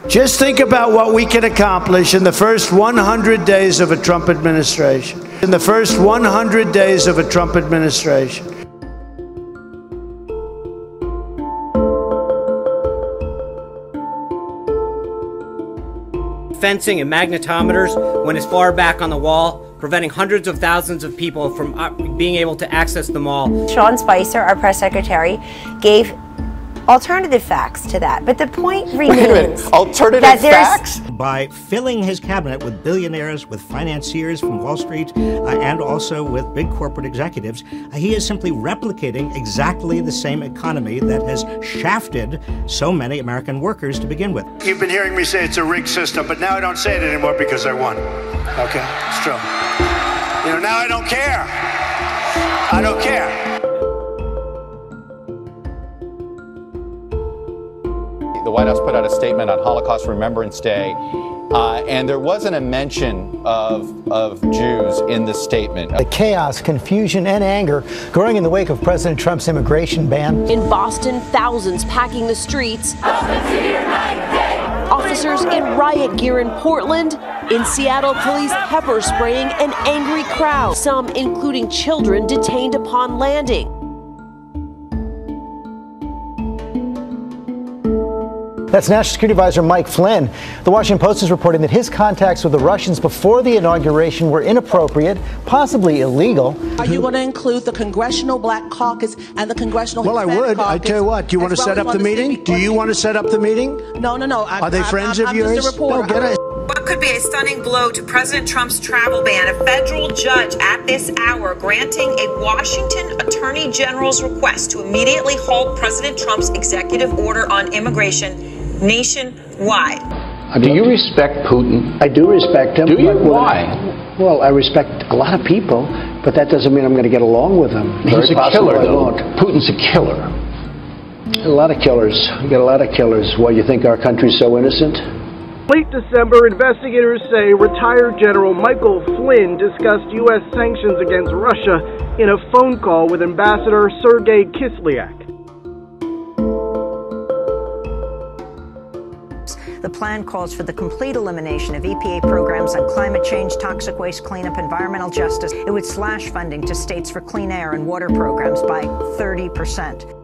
Just think about what we can accomplish in the first 100 days of a Trump administration. In the first 100 days of a Trump administration. Fencing and magnetometers went as far back on the wall, preventing hundreds of thousands of people from being able to access the mall. Sean Spicer, our press secretary, gave alternative facts to that. But the point remains. Wait a minute. Alternative facts? By filling his cabinet with billionaires, with financiers from Wall Street, and also with big corporate executives, he is simply replicating exactly the same economy that has shafted so many American workers to begin with. You've been hearing me say it's a rigged system, but now I don't say it anymore because I won. Okay? It's true. You know, now I don't care. I don't care. The White House put out a statement on Holocaust Remembrance Day, and there wasn't a mention of Jews in the statement. The chaos, confusion, and anger growing in the wake of President Trump's immigration ban. In Boston, thousands packing the streets. Officers in riot gear in Portland. In Seattle, police pepper spraying an angry crowd, some including children detained upon landing. That's National Security Advisor Mike Flynn. The Washington Post is reporting that his contacts with the Russians before the inauguration were inappropriate, possibly illegal. Are you going to include the Congressional Black Caucus and the Congressional Hispanic Well, I would. Caucus? I tell you what. Do you want to set up the meeting? Do you want to set up the meeting? No. Are they friends of yours? I'm just a reporter. No, get it. What could be a stunning blow to President Trump's travel ban? A federal judge at this hour granting a Washington Attorney General's request to immediately halt President Trump's executive order on immigration nationwide. Do you respect Putin? I do respect him. Do you? Why? Well, I respect a lot of people, but that doesn't mean I'm going to get along with him. He's a killer, though. Putin's a killer. A lot of killers. We got a lot of killers. Why, you think our country's so innocent? Late December, investigators say retired General Michael Flynn discussed U.S. sanctions against Russia in a phone call with Ambassador Sergei Kislyak. The plan calls for the complete elimination of EPA programs on climate change, toxic waste cleanup, environmental justice. It would slash funding to states for clean air and water programs by 30%.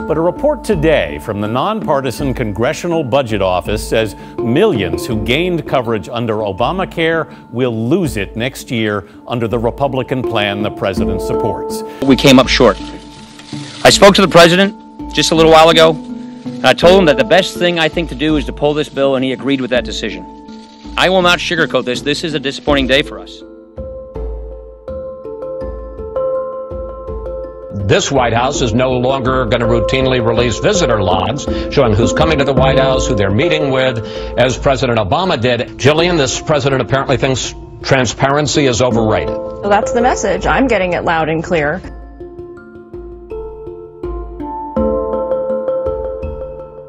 But a report today from the nonpartisan Congressional Budget Office says millions who gained coverage under Obamacare will lose it next year under the Republican plan the president supports. We came up short. I spoke to the president just a little while ago, and I told him that the best thing I think to do is to pull this bill, and he agreed with that decision. I will not sugarcoat this. This is a disappointing day for us. This White House is no longer going to routinely release visitor logs showing who's coming to the White House, who they're meeting with, as President Obama did. Jillian, this president apparently thinks transparency is overrated. Well, that's the message. I'm getting it loud and clear.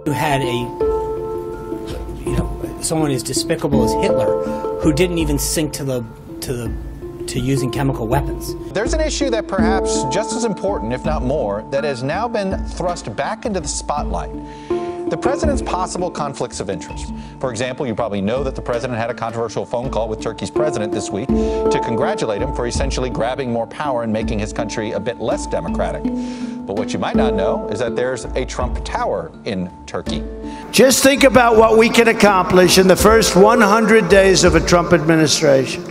You had someone as despicable as Hitler, who didn't even sink to using chemical weapons. There's an issue that perhaps just as important, if not more, that has now been thrust back into the spotlight. The president's possible conflicts of interest. For example, you probably know that the president had a controversial phone call with Turkey's president this week to congratulate him for essentially grabbing more power and making his country a bit less democratic. But what you might not know is that there's a Trump Tower in Turkey. Just think about what we can accomplish in the first 100 days of a Trump administration.